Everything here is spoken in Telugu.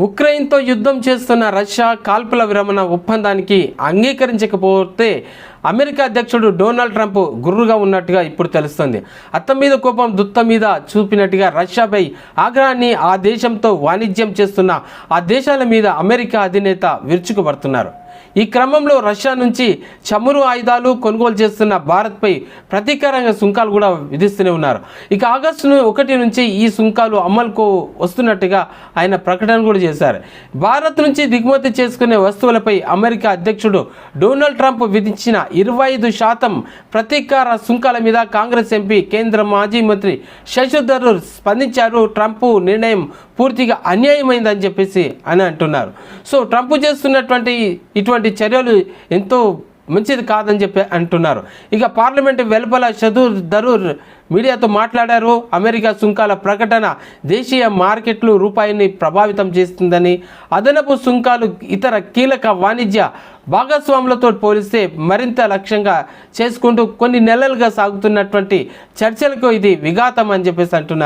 ఉక్రెయిన్తో యుద్ధం చేస్తున్న రష్యా కాల్పుల విరమణ ఒప్పందానికి అంగీకరించకపోతే అమెరికా అధ్యక్షుడు డొనాల్డ్ ట్రంప్ గుర్రుగా ఉన్నట్టుగా ఇప్పుడు తెలుస్తుంది. అత్తం మీద కోపం దుత్త మీద చూపినట్టుగా రష్యాపై ఆగ్రహాన్ని ఆ దేశంతో వాణిజ్యం చేస్తున్న ఆ దేశాల మీద అమెరికా అధినేత విరుచుకుపడుతున్నారు. ఈ క్రమంలో రష్యా నుంచి చమురు ఆయుధాలు కొనుగోలు చేస్తున్న భారత్పై ప్రతీకారంగా సుంకాలు కూడా విధిస్తూనే ఉన్నారు. ఇక ఆగస్టు 1 నుంచి ఈ సుంకాలు అమలుకు వస్తున్నట్టుగా ఆయన ప్రకటన కూడా చేశారు. భారత్ నుంచి దిగుమతి చేసుకునే వస్తువులపై అమెరికా అధ్యక్షుడు డొనాల్డ్ ట్రంప్ విధించిన 25% ప్రతీకార సుంకాల మీద కాంగ్రెస్ ఎంపీ కేంద్ర మాజీ మంత్రి శశి థరూర్ స్పందించారు. ట్రంప్ నిర్ణయం పూర్తిగా అన్యాయమైందని చెప్పేసి అని అంటున్నారు. సో ట్రంప్ చేస్తున్నటువంటి ఇటువంటి చర్యలు ఎంతో మంచిది కాదని చెప్పి అంటున్నారు. ఇక పార్లమెంటు వెలుపల శశి థరూర్ మీడియాతో మాట్లాడారు. అమెరికా సుంకాల ప్రకటన దేశీయ మార్కెట్లు రూపాయిని ప్రభావితం చేస్తుందని, అదనపు సుంకాలు ఇతర కీలక వాణిజ్య భాగస్వాములతో పోలిస్తే మరింత లక్ష్యంగా చేసుకుంటూ కొన్ని నెలలుగా సాగుతున్నటువంటి చర్చలకు ఇది విఘాతం అని చెప్పేసి అంటున్నారు.